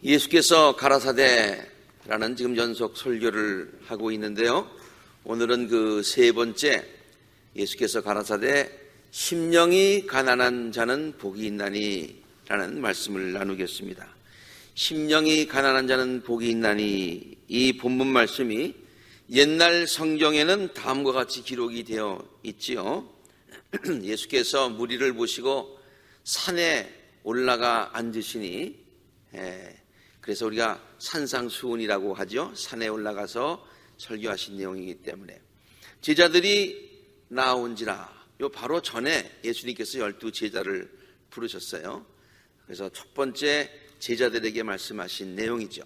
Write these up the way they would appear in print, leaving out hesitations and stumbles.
예수께서 가라사대라는 지금 연속 설교를 하고 있는데요. 오늘은 그 세 번째, 예수께서 가라사대 심령이 가난한 자는 복이 있나니 라는 말씀을 나누겠습니다. 심령이 가난한 자는 복이 있나니, 이 본문 말씀이 옛날 성경에는 다음과 같이 기록이 되어 있지요. 예수께서 무리를 모시고 산에 올라가 앉으시니, 그래서 우리가 산상수훈이라고 하죠. 산에 올라가서 설교하신 내용이기 때문에 제자들이 나온지라, 요 바로 전에 예수님께서 12 제자를 부르셨어요. 그래서 첫 번째 제자들에게 말씀하신 내용이죠.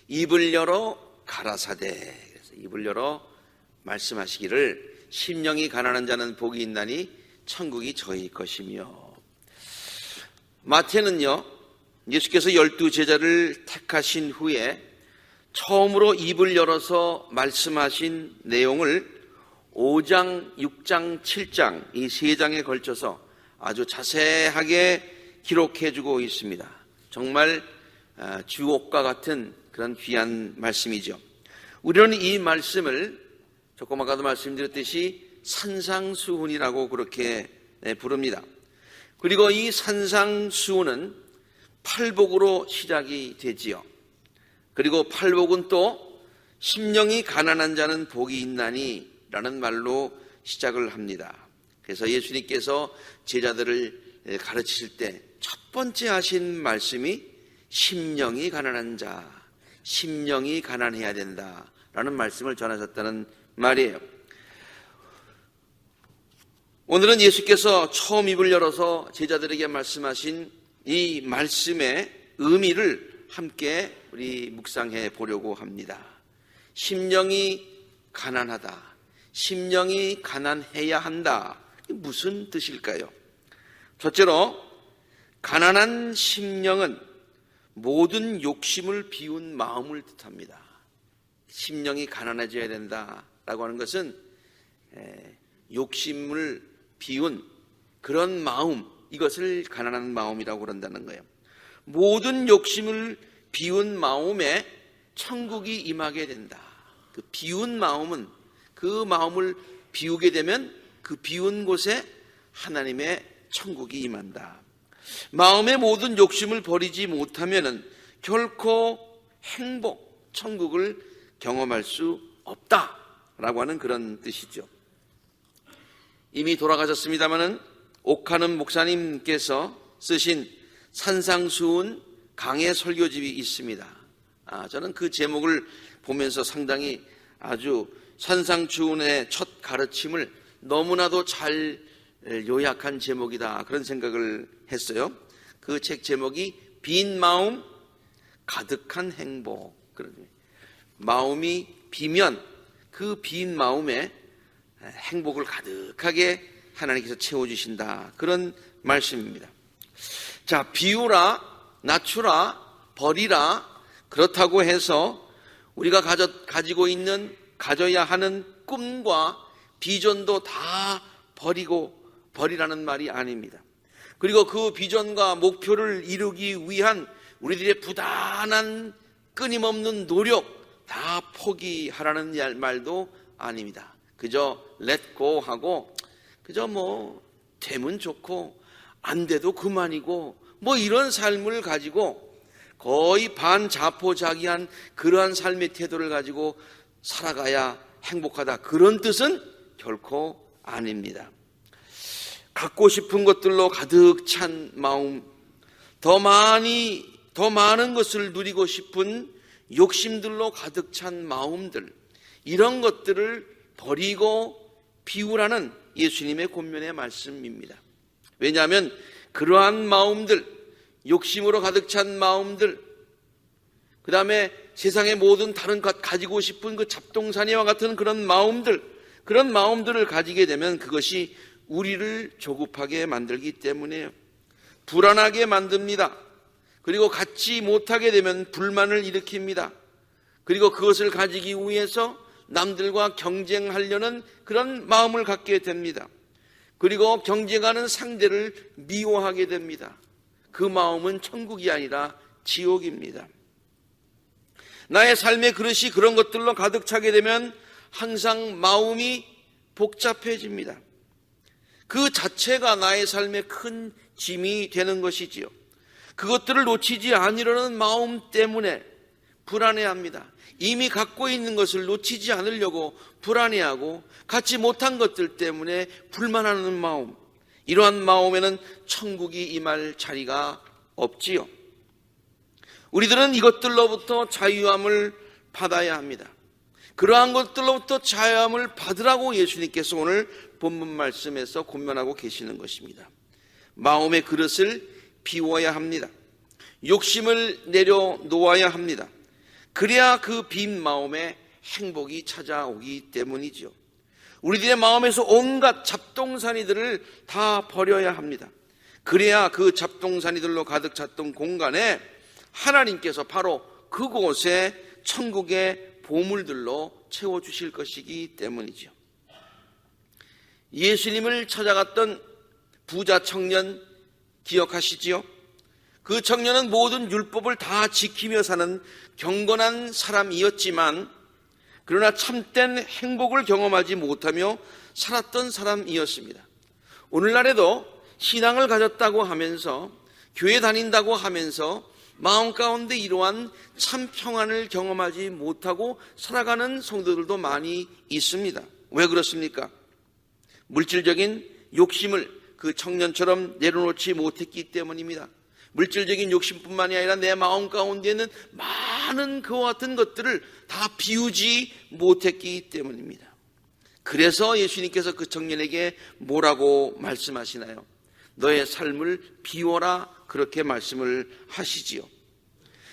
입을 열어 가라사대. 그래서 입을 열어 말씀하시기를 심령이 가난한 자는 복이 있나니 천국이 저희 것이며. 마태는요, 예수께서 12 제자를 택하신 후에 처음으로 입을 열어서 말씀하신 내용을 5장, 6장, 7장 이 세 장에 걸쳐서 아주 자세하게 기록해 주고 있습니다. 정말 주옥과 같은 그런 귀한 말씀이죠. 우리는 이 말씀을 조금 아까도 말씀드렸듯이 산상수훈이라고 그렇게 부릅니다. 그리고 이 산상수훈은 팔복으로 시작이 되지요. 그리고 팔복은 또 심령이 가난한 자는 복이 있나니 라는 말로 시작을 합니다. 그래서 예수님께서 제자들을 가르치실 때 첫 번째 하신 말씀이 심령이 가난한 자, 심령이 가난해야 된다라는 말씀을 전하셨다는 말이에요. 오늘은 예수께서 처음 입을 열어서 제자들에게 말씀하신 이 말씀의 의미를 함께 우리 묵상해 보려고 합니다. 심령이 가난하다, 심령이 가난해야 한다. 무슨 뜻일까요? 첫째로, 가난한 심령은 모든 욕심을 비운 마음을 뜻합니다. 심령이 가난해져야 된다라고 하는 것은 욕심을 비운 그런 마음, 이것을 가난한 마음이라고 그런다는 거예요. 모든 욕심을 비운 마음에 천국이 임하게 된다. 그 비운 마음은, 그 마음을 비우게 되면 그 비운 곳에 하나님의 천국이 임한다. 마음의 모든 욕심을 버리지 못하면은 결코 행복, 천국을 경험할 수 없다라고 하는 그런 뜻이죠. 이미 돌아가셨습니다마는 옥하는 목사님께서 쓰신 산상수훈 강해 설교집이 있습니다. 저는 그 제목을 보면서 상당히 아주 산상수훈의 첫 가르침을 너무나도 잘 요약한 제목이다, 그런 생각을 했어요. 그 책 제목이 빈 마음 가득한 행복. 마음이 비면 그 빈 마음에 행복을 가득하게 하나님께서 채워주신다, 그런 말씀입니다. 자, 비우라, 낮추라, 버리라, 그렇다고 해서 우리가 가지고 있는, 가져야 하는 꿈과 비전도 다 버리라는 말이 아닙니다. 그리고 그 비전과 목표를 이루기 위한 우리들의 부단한 끊임없는 노력 다 포기하라는 말도 아닙니다. 그저 let go 하고 그저 되면 좋고 안 돼도 그만이고 이런 삶을 가지고 거의 반자포자기한 그러한 삶의 태도를 가지고 살아가야 행복하다, 그런 뜻은 결코 아닙니다. 갖고 싶은 것들로 가득 찬 마음, 더 많은 것을 누리고 싶은 욕심들로 가득 찬 마음들, 이런 것들을 버리고 비우라는 예수님의 권면의 말씀입니다. 왜냐하면 그러한 마음들, 욕심으로 가득 찬 마음들, 그 다음에 세상의 모든 다른 것 가지고 싶은 그 잡동사니와 같은 그런 마음들을 가지게 되면 그것이 우리를 조급하게 만들기 때문에 불안하게 만듭니다. 그리고 갖지 못하게 되면 불만을 일으킵니다. 그리고 그것을 가지기 위해서 남들과 경쟁하려는 그런 마음을 갖게 됩니다. 그리고 경쟁하는 상대를 미워하게 됩니다. 그 마음은 천국이 아니라 지옥입니다. 나의 삶의 그릇이 그런 것들로 가득 차게 되면 항상 마음이 복잡해집니다. 그 자체가 나의 삶의 큰 짐이 되는 것이지요. 그것들을 놓치지 않으려는 마음 때문에 불안해합니다. 이미 갖고 있는 것을 놓치지 않으려고 불안해하고 갖지 못한 것들 때문에 불만하는 마음, 이러한 마음에는 천국이 임할 자리가 없지요. 우리들은 이것들로부터 자유함을 받아야 합니다. 그러한 것들로부터 자유함을 받으라고 예수님께서 오늘 본문 말씀에서 권면하고 계시는 것입니다. 마음의 그릇을 비워야 합니다. 욕심을 내려놓아야 합니다. 그래야 그 빈 마음에 행복이 찾아오기 때문이죠. 우리들의 마음에서 온갖 잡동사니들을 다 버려야 합니다. 그래야 그 잡동사니들로 가득 찼던 공간에 하나님께서 바로 그곳에 천국의 보물들로 채워주실 것이기 때문이죠. 예수님을 찾아갔던 부자 청년 기억하시지요? 그 청년은 모든 율법을 다 지키며 사는 경건한 사람이었지만 그러나 참된 행복을 경험하지 못하며 살았던 사람이었습니다. 오늘날에도 신앙을 가졌다고 하면서 교회 다닌다고 하면서 마음 가운데 이러한 참 평안을 경험하지 못하고 살아가는 성도들도 많이 있습니다. 왜 그렇습니까? 물질적인 욕심을 그 청년처럼 내려놓지 못했기 때문입니다. 물질적인 욕심뿐만이 아니라 내 마음 가운데는 많은 그와 같은 것들을 다 비우지 못했기 때문입니다. 그래서 예수님께서 그 청년에게 뭐라고 말씀하시나요? 너의 삶을 비워라, 그렇게 말씀을 하시지요.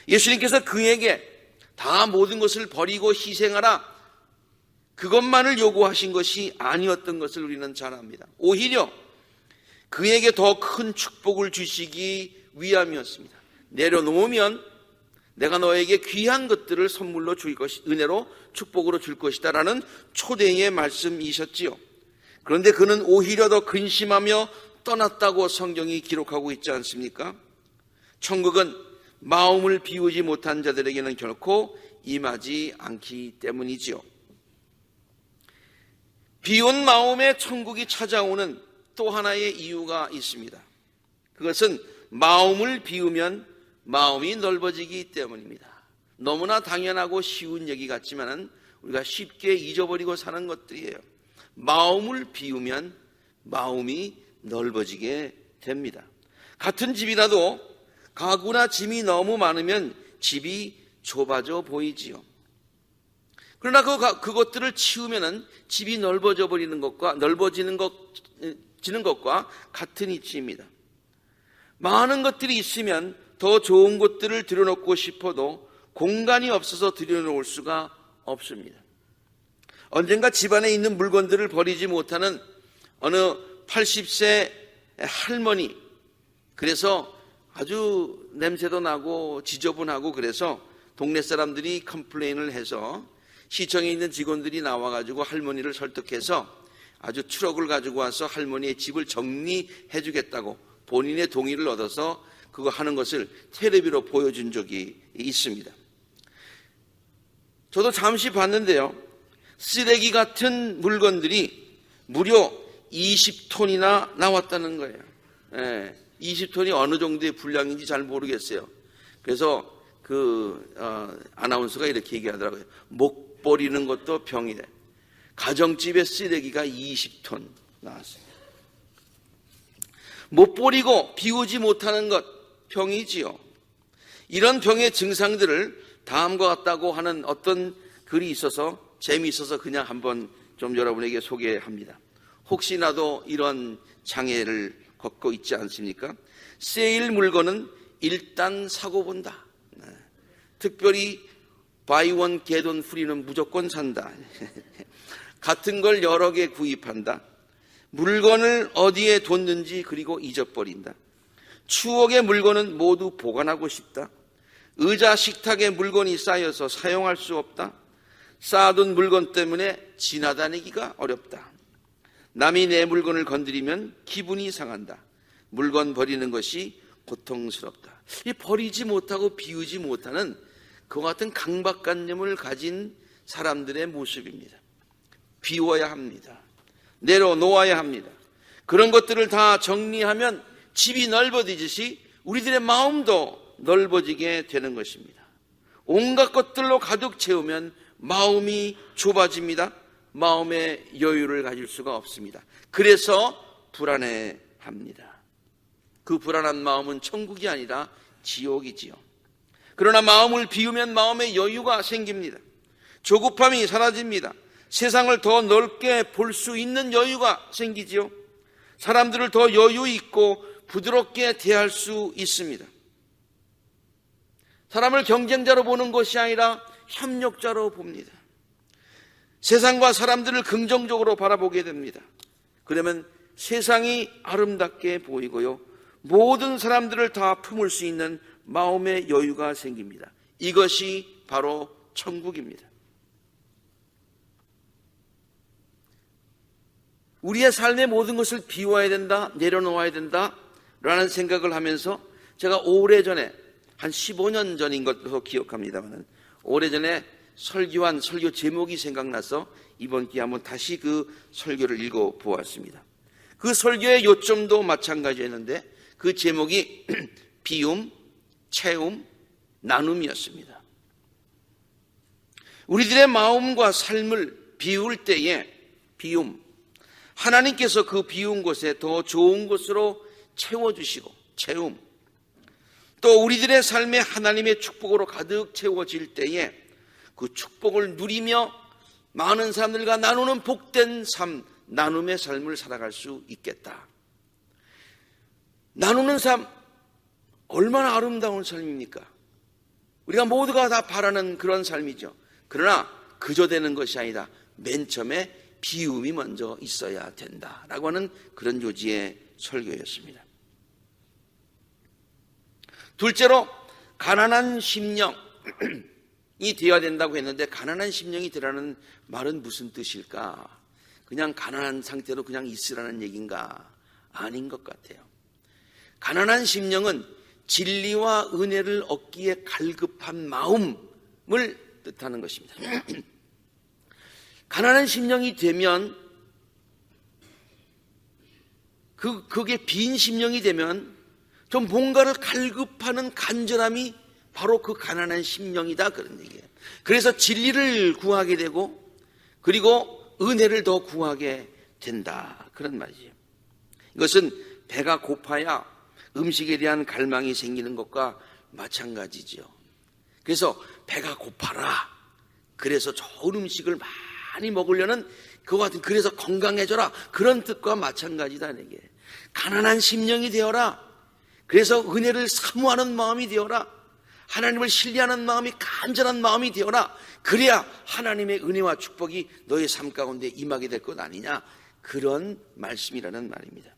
예수님께서 그에게 다 모든 것을 버리고 희생하라, 그것만을 요구하신 것이 아니었던 것을 우리는 잘 압니다. 오히려 그에게 더 큰 축복을 주시기 위함이었습니다. 내려놓으면 내가 너에게 귀한 것들을 선물로 줄 것이, 은혜로 축복으로 줄 것이다 라는 초대의 말씀이셨지요. 그런데 그는 오히려 더 근심하며 떠났다고 성경이 기록하고 있지 않습니까? 천국은 마음을 비우지 못한 자들에게는 결코 임하지 않기 때문이지요. 비운 마음에 천국이 찾아오는 또 하나의 이유가 있습니다. 그것은 마음을 비우면 마음이 넓어지기 때문입니다. 너무나 당연하고 쉬운 얘기 같지만 우리가 쉽게 잊어버리고 사는 것들이에요. 마음을 비우면 마음이 넓어지게 됩니다. 같은 집이라도 가구나 짐이 너무 많으면 집이 좁아져 보이지요. 그러나 그것들을 치우면은 집이 넓어져 버리는 것과 넓어지는 것과 같은 이치입니다. 많은 것들이 있으면 더 좋은 것들을 들여놓고 싶어도 공간이 없어서 들여놓을 수가 없습니다. 언젠가 집안에 있는 물건들을 버리지 못하는 어느 80세 할머니, 그래서 아주 냄새도 나고 지저분하고 그래서 동네 사람들이 컴플레인을 해서 시청에 있는 직원들이 나와가지고 할머니를 설득해서 아주 트럭을 가지고 와서 할머니의 집을 정리해 주겠다고 본인의 동의를 얻어서 그거 하는 것을 텔레비로 보여준 적이 있습니다. 저도 잠시 봤는데요. 쓰레기 같은 물건들이 무려 20톤이나 나왔다는 거예요. 20톤이 어느 정도의 분량인지 잘 모르겠어요. 그래서 아나운서가 이렇게 얘기하더라고요. 목 버리는 것도 병이래. 가정집에 쓰레기가 20톤 나왔어요. 못 버리고 비우지 못하는 것, 병이지요. 이런 병의 증상들을 다음과 같다고 하는 어떤 글이 있어서 재미있어서 그냥 한번 좀 여러분에게 소개합니다. 혹시나도 이런 장애를 겪고 있지 않습니까? 세일 물건은 일단 사고 본다. 특별히 buy one get one free는 무조건 산다. 같은 걸 여러 개 구입한다. 물건을 어디에 뒀는지 그리고 잊어버린다. 추억의 물건은 모두 보관하고 싶다. 의자 식탁에 물건이 쌓여서 사용할 수 없다. 쌓아둔 물건 때문에 지나다니기가 어렵다. 남이 내 물건을 건드리면 기분이 상한다. 물건 버리는 것이 고통스럽다. 이 버리지 못하고 비우지 못하는 그와 같은 강박관념을 가진 사람들의 모습입니다. 비워야 합니다. 내려놓아야 합니다. 그런 것들을 다 정리하면 집이 넓어지듯이 우리들의 마음도 넓어지게 되는 것입니다. 온갖 것들로 가득 채우면 마음이 좁아집니다. 마음의 여유를 가질 수가 없습니다. 그래서 불안해합니다. 그 불안한 마음은 천국이 아니라 지옥이지요. 그러나 마음을 비우면 마음의 여유가 생깁니다. 조급함이 사라집니다. 세상을 더 넓게 볼 수 있는 여유가 생기지요. 사람들을 더 여유 있고 부드럽게 대할 수 있습니다. 사람을 경쟁자로 보는 것이 아니라 협력자로 봅니다. 세상과 사람들을 긍정적으로 바라보게 됩니다. 그러면 세상이 아름답게 보이고요, 모든 사람들을 다 품을 수 있는 마음의 여유가 생깁니다. 이것이 바로 천국입니다. 우리의 삶의 모든 것을 비워야 된다, 내려놓아야 된다 라는 생각을 하면서 제가 오래전에 한 15년 전인 것으로 기억합니다만, 오래전에 설교한 설교 제목이 생각나서 이번 기회에 한번 다시 그 설교를 읽어보았습니다. 그 설교의 요점도 마찬가지였는데 그 제목이 비움, 채움, 나눔이었습니다. 우리들의 마음과 삶을 비울 때에 비움, 하나님께서 그 비운 곳에 더 좋은 것으로 채워주시고, 채움, 또 우리들의 삶에 하나님의 축복으로 가득 채워질 때에 그 축복을 누리며 많은 사람들과 나누는 복된 삶, 나눔의 삶을 살아갈 수 있겠다. 나누는 삶, 얼마나 아름다운 삶입니까? 우리가 모두가 다 바라는 그런 삶이죠. 그러나 그저 되는 것이 아니라 맨 처음에 비움이 먼저 있어야 된다라고 하는 그런 요지의 설교였습니다. 둘째로 가난한 심령이 되어야 된다고 했는데, 가난한 심령이 되라는 말은 무슨 뜻일까? 그냥 가난한 상태로 그냥 있으라는 얘기인가? 아닌 것 같아요. 가난한 심령은 진리와 은혜를 얻기에 갈급한 마음을 뜻하는 것입니다. 가난한 심령이 되면, 그게 빈 심령이 되면 좀 뭔가를 갈급하는 간절함이 바로 그 가난한 심령이다, 그런 얘기예요. 그래서 진리를 구하게 되고 그리고 은혜를 더 구하게 된다, 그런 말이죠. 이것은 배가 고파야 음식에 대한 갈망이 생기는 것과 마찬가지죠. 그래서 배가 고파라, 그래서 좋은 음식을 많이 먹으려는 그와 같은, 그래서 건강해져라, 그런 뜻과 마찬가지다, 이게. 가난한 심령이 되어라, 그래서 은혜를 사모하는 마음이 되어라, 하나님을 신뢰하는 마음이 간절한 마음이 되어라, 그래야 하나님의 은혜와 축복이 너의 삶 가운데 임하게 될 것 아니냐, 그런 말씀이라는 말입니다.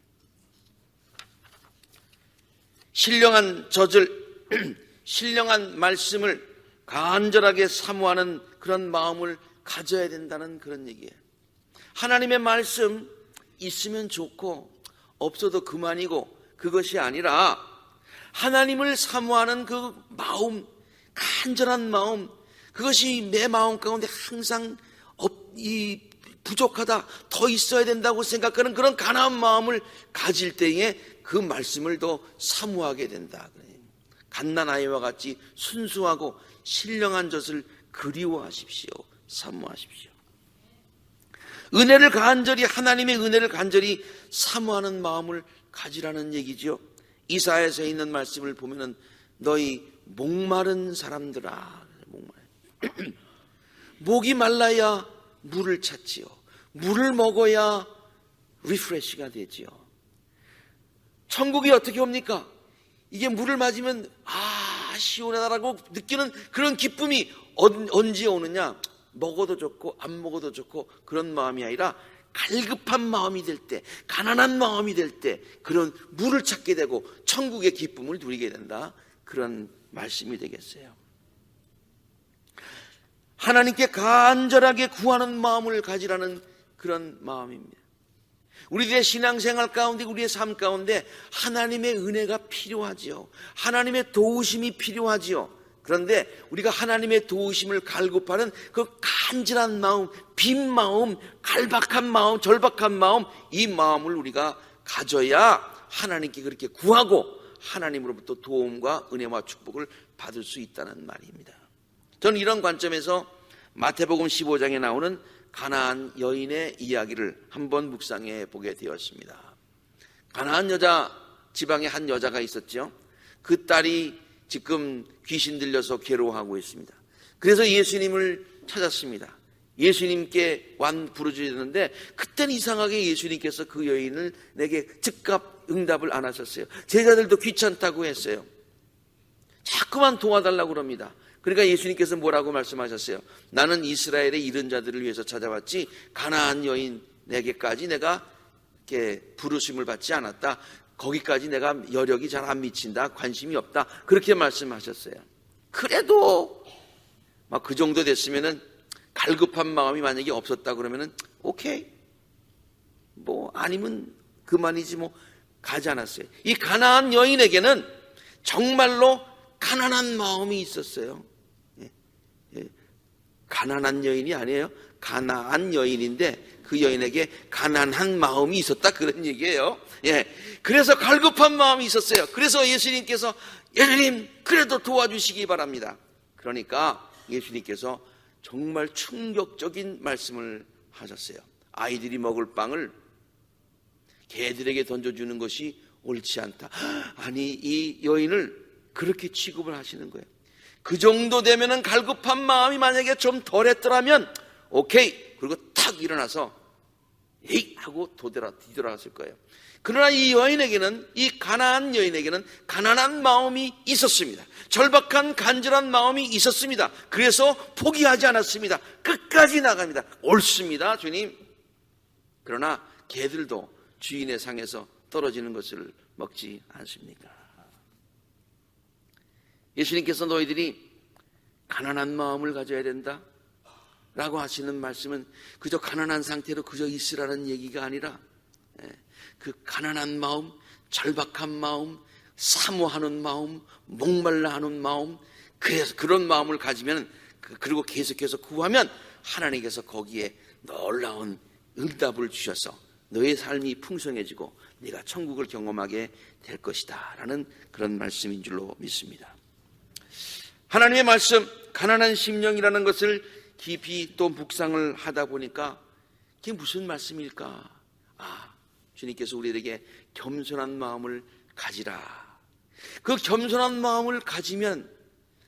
신령한 젖을, 신령한 말씀을 간절하게 사모하는 그런 마음을 가져야 된다는 그런 얘기예요. 하나님의 말씀 있으면 좋고 없어도 그만이고 그것이 아니라 하나님을 사모하는 그 마음, 간절한 마음, 그것이 내 마음 가운데 항상 부족하다, 더 있어야 된다고 생각하는 그런 가난한 마음을 가질 때에 그 말씀을 더 사모하게 된다. 갓난아이와 같이 순수하고 신령한 젖을 그리워하십시오. 사모하십시오. 은혜를 간절히, 하나님의 은혜를 간절히 사모하는 마음을 가지라는 얘기죠. 이사야서 있는 말씀을 보면은 너희 목마른 사람들아, 목이 말라야 물을 찾지요. 물을 먹어야 리프레시가 되지요. 천국이 어떻게 옵니까? 이게 물을 맞으면 시원하다라고 느끼는 그런 기쁨이 언제 오느냐? 먹어도 좋고 안 먹어도 좋고 그런 마음이 아니라 갈급한 마음이 될 때, 가난한 마음이 될 때 그런 물을 찾게 되고 천국의 기쁨을 누리게 된다, 그런 말씀이 되겠어요. 하나님께 간절하게 구하는 마음을 가지라는 그런 마음입니다. 우리들의 신앙생활 가운데, 우리의 삶 가운데 하나님의 은혜가 필요하지요. 하나님의 도우심이 필요하지요. 그런데 우리가 하나님의 도우심을 갈급하는 그 간절한 마음, 빈 마음, 갈박한 마음, 절박한 마음, 이 마음을 우리가 가져야 하나님께 그렇게 구하고 하나님으로부터 도움과 은혜와 축복을 받을 수 있다는 말입니다. 저는 이런 관점에서 마태복음 15장에 나오는 가나안 여인의 이야기를 한번 묵상해 보게 되었습니다. 가나안 지방에 한 여자가 있었죠. 그 딸이 지금 귀신 들려서 괴로워하고 있습니다. 그래서 예수님을 찾았습니다. 예수님께 부르짖었는데 되는데 그때는 이상하게 예수님께서 그 여인을 내게 즉각 응답을 안 하셨어요. 제자들도 귀찮다고 했어요. 자꾸만 도와달라고 그럽니다. 그러니까 예수님께서 뭐라고 말씀하셨어요? 나는 이스라엘의 잃은 자들을 위해서 찾아왔지 가나안 여인에게까지 내가 이렇게 부르심을 받지 않았다. 거기까지 내가 여력이 잘 안 미친다. 관심이 없다. 그렇게 말씀하셨어요. 그래도 막 그 정도 됐으면은 갈급한 마음이 만약에 없었다 그러면은 오케이. 뭐 아니면 그만이지 뭐 가지 않았어요. 이 가나안 여인에게는 정말로 가난한 마음이 있었어요. 가난한 여인이 아니에요. 가나안 여인인데 그 여인에게 가난한 마음이 있었다 그런 얘기예요. 그래서 갈급한 마음이 있었어요. 그래서 예수님께서 예수님 그래도 도와주시기 바랍니다. 그러니까 예수님께서 정말 충격적인 말씀을 하셨어요. 아이들이 먹을 빵을 개들에게 던져주는 것이 옳지 않다. 아니 이 여인을 그렇게 취급을 하시는 거예요. 그 정도 되면은 갈급한 마음이 만약에 좀 덜했더라면 오케이. 그리고 탁 일어나서 에이 하고 뒤돌아갔을 거예요. 그러나 이 여인에게는, 이 가나안 여인에게는 가난한 마음이 있었습니다. 절박한 간절한 마음이 있었습니다. 그래서 포기하지 않았습니다. 끝까지 나갑니다. 옳습니다, 주님. 그러나 개들도 주인의 상에서 떨어지는 것을 먹지 않습니까? 예수님께서 너희들이 가난한 마음을 가져야 된다 라고 하시는 말씀은 그저 가난한 상태로 그저 있으라는 얘기가 아니라 그 가난한 마음, 절박한 마음, 사모하는 마음, 목말라 하는 마음, 그래서 그런 마음을 가지면 그리고 계속해서 구하면 하나님께서 거기에 놀라운 응답을 주셔서 너의 삶이 풍성해지고 네가 천국을 경험하게 될 것이다 라는 그런 말씀인 줄로 믿습니다. 하나님의 말씀, 가난한 심령이라는 것을 깊이 또 묵상을 하다 보니까 그게 무슨 말씀일까? 주님께서 우리에게 겸손한 마음을 가지라. 그 겸손한 마음을 가지면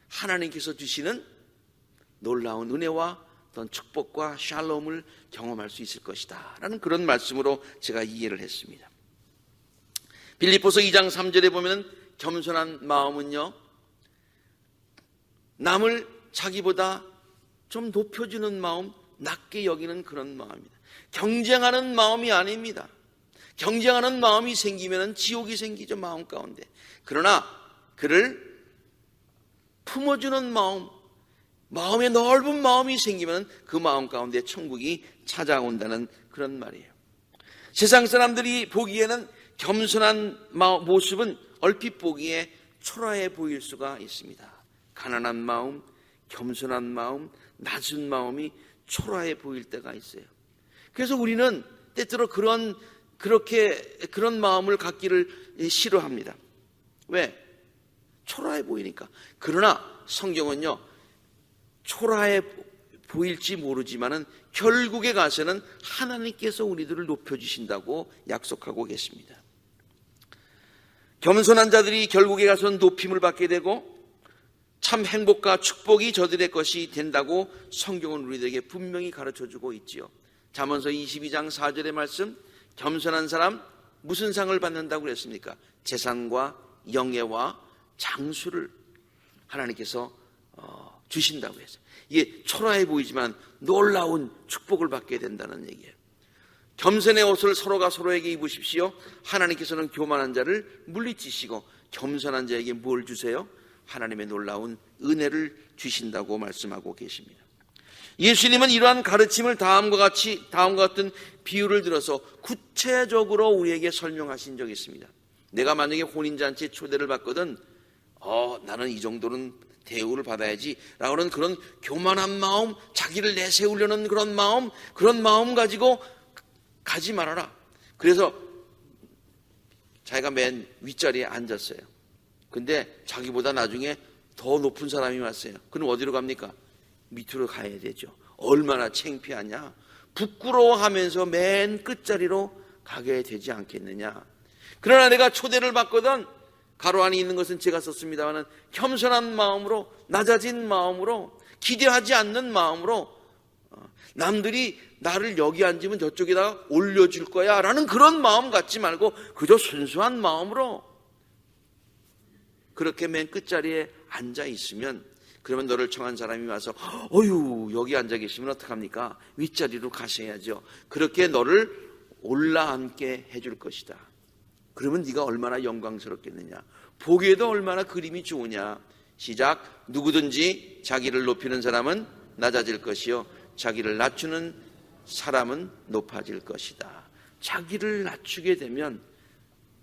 하나님께서 주시는 놀라운 은혜와 어떤 축복과 샬롬을 경험할 수 있을 것이다 라는 그런 말씀으로 제가 이해를 했습니다. 빌립보서 2장 3절에 보면 겸손한 마음은요, 남을 자기보다 좀 높여주는 마음, 낮게 여기는 그런 마음입니다. 경쟁하는 마음이 아닙니다. 경쟁하는 마음이 생기면 지옥이 생기죠, 마음 가운데. 그러나 그를 품어주는 마음, 마음의 넓은 마음이 생기면 그 마음 가운데 천국이 찾아온다는 그런 말이에요. 세상 사람들이 보기에는 겸손한 모습은 얼핏 보기에 초라해 보일 수가 있습니다. 가난한 마음, 겸손한 마음, 낮은 마음이 초라해 보일 때가 있어요. 그래서 우리는 때때로 그런 마음을 갖기를 싫어합니다. 왜? 초라해 보이니까. 그러나 성경은요, 초라해 보일지 모르지만은 결국에 가서는 하나님께서 우리들을 높여주신다고 약속하고 계십니다. 겸손한 자들이 결국에 가서는 높임을 받게 되고 참 행복과 축복이 저들의 것이 된다고 성경은 우리들에게 분명히 가르쳐주고 있지요. 잠언서 22장 4절의 말씀, 겸손한 사람 무슨 상을 받는다고 그랬습니까? 재산과 영예와 장수를 하나님께서 주신다고 했어요. 이게 초라해 보이지만 놀라운 축복을 받게 된다는 얘기예요. 겸손의 옷을 서로가 서로에게 입으십시오. 하나님께서는 교만한 자를 물리치시고 겸손한 자에게 뭘 주세요? 하나님의 놀라운 은혜를 주신다고 말씀하고 계십니다. 예수님은 이러한 가르침을 다음과 같은 비유를 들어서 구체적으로 우리에게 설명하신 적이 있습니다. 내가 만약에 혼인잔치에 초대를 받거든 나는 이 정도는 대우를 받아야지 라고는 그런 교만한 마음, 자기를 내세우려는 그런 마음 가지고 가지 말아라. 그래서 자기가 맨 윗자리에 앉았어요. 근데 자기보다 나중에 더 높은 사람이 왔어요. 그럼 어디로 갑니까? 밑으로 가야 되죠. 얼마나 창피하냐. 부끄러워하면서 맨 끝자리로 가게 되지 않겠느냐. 그러나 내가 초대를 받거든, 가로 안에 있는 것은 제가 썼습니다만 겸손한 마음으로, 낮아진 마음으로, 기대하지 않는 마음으로, 남들이 나를 여기 앉으면 저쪽에다가 올려줄 거야 라는 그런 마음 갖지 말고 그저 순수한 마음으로 그렇게 맨 끝자리에 앉아 있으면, 그러면 너를 청한 사람이 와서 어휴 여기 앉아 계시면 어떡합니까? 윗자리로 가셔야죠. 그렇게 너를 올라앉게 해줄 것이다. 그러면 네가 얼마나 영광스럽겠느냐. 보기에도 얼마나 그림이 좋으냐. 시작. 누구든지 자기를 높이는 사람은 낮아질 것이요 자기를 낮추는 사람은 높아질 것이다. 자기를 낮추게 되면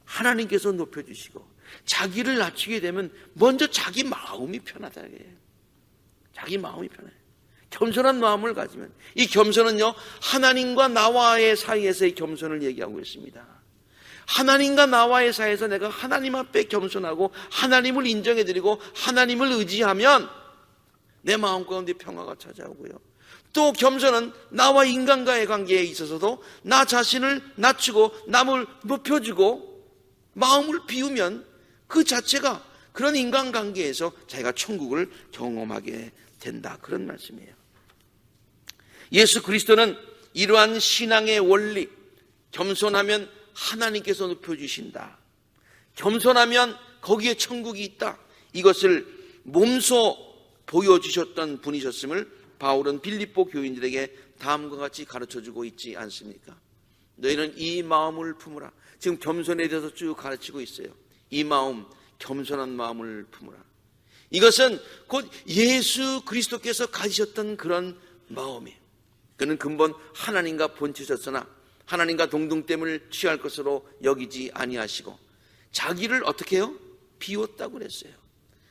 하나님께서 높여주시고, 자기를 낮추게 되면 먼저 자기 마음이 편하다. 자기 마음이 편해. 겸손한 마음을 가지면, 이 겸손은요 하나님과 나와의 사이에서의 겸손을 얘기하고 있습니다. 하나님과 나와의 사이에서 내가 하나님 앞에 겸손하고 하나님을 인정해드리고 하나님을 의지하면 내 마음 가운데 평화가 찾아오고요. 또 겸손은 나와 인간과의 관계에 있어서도 나 자신을 낮추고 남을 높여주고 마음을 비우면 그 자체가 그런 인간관계에서 자기가 천국을 경험하게 된다. 그런 말씀이에요. 예수 그리스도는 이러한 신앙의 원리, 겸손하면 하나님께서 높여주신다, 겸손하면 거기에 천국이 있다, 이것을 몸소 보여주셨던 분이셨음을 바울은 빌립보 교인들에게 다음과 같이 가르쳐주고 있지 않습니까? 너희는 이 마음을 품으라. 지금 겸손에 대해서 쭉 가르치고 있어요. 이 마음, 겸손한 마음을 품으라. 이것은 곧 예수 그리스도께서 가지셨던 그런 마음이에요. 그는 근본 하나님과 본체셨으나 하나님과 동등됨을 취할 것으로 여기지 아니하시고 자기를 어떻게 해요? 비웠다고 그랬어요.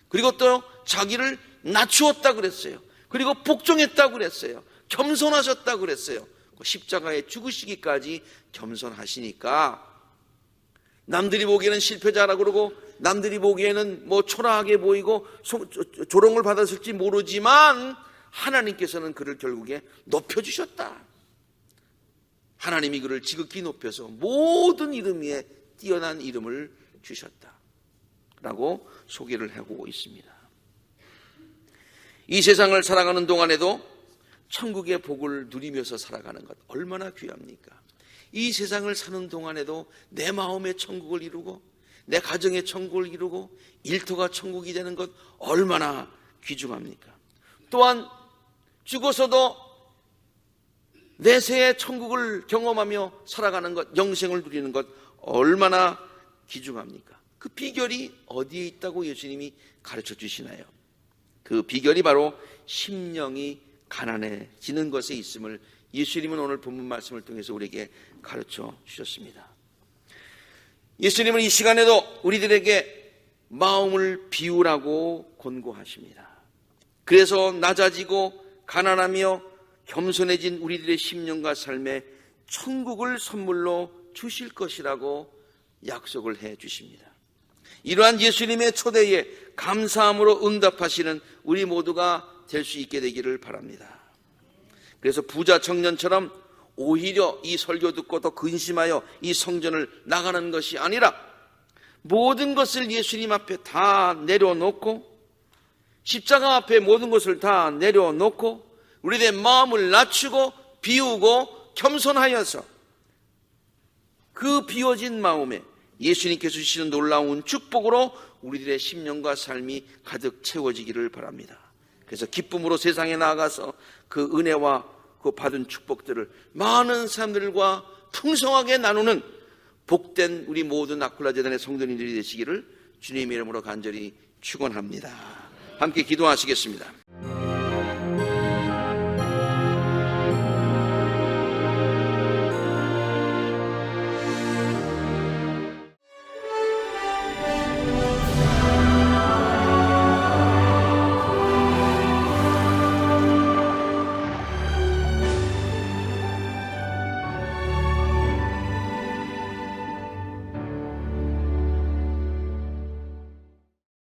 그리고 또 자기를 낮추었다고 그랬어요. 그리고 복종했다고 그랬어요. 겸손하셨다고 그랬어요. 십자가에 죽으시기까지 겸손하시니까 남들이 보기에는 실패자라고 그러고 남들이 보기에는 뭐 초라하게 보이고 조롱을 받았을지 모르지만 하나님께서는 그를 결국에 높여주셨다. 하나님이 그를 지극히 높여서 모든 이름 위에 뛰어난 이름을 주셨다 라고 소개를 하고 있습니다. 이 세상을 살아가는 동안에도 천국의 복을 누리면서 살아가는 것 얼마나 귀합니까? 이 세상을 사는 동안에도 내 마음의 천국을 이루고 내 가정의 천국을 이루고 일터가 천국이 되는 것 얼마나 귀중합니까? 또한 죽어서도 내세의 천국을 경험하며 살아가는 것, 영생을 누리는 것 얼마나 귀중합니까? 그 비결이 어디에 있다고 예수님이 가르쳐 주시나요? 그 비결이 바로 심령이 가난해지는 것에 있음을 예수님은 오늘 본문 말씀을 통해서 우리에게 가르쳐 주셨습니다. 예수님은 이 시간에도 우리들에게 마음을 비우라고 권고하십니다. 그래서 낮아지고 가난하며 겸손해진 우리들의 심령과 삶에 천국을 선물로 주실 것이라고 약속을 해 주십니다. 이러한 예수님의 초대에 감사함으로 응답하시는 우리 모두가 될 수 있게 되기를 바랍니다. 그래서 부자 청년처럼 오히려 이 설교 듣고 더 근심하여 이 성전을 나가는 것이 아니라 모든 것을 예수님 앞에 다 내려놓고 십자가 앞에 모든 것을 다 내려놓고 우리의 마음을 낮추고 비우고 겸손하여서 그 비워진 마음에 예수님께서 주시는 놀라운 축복으로 우리들의 심령과 삶이 가득 채워지기를 바랍니다. 그래서 기쁨으로 세상에 나아가서 그 은혜와 그 받은 축복들을 많은 사람들과 풍성하게 나누는 복된 우리 모든 아쿨라 재단의 성도님들이 되시기를 주님의 이름으로 간절히 축원합니다. 함께 기도하시겠습니다.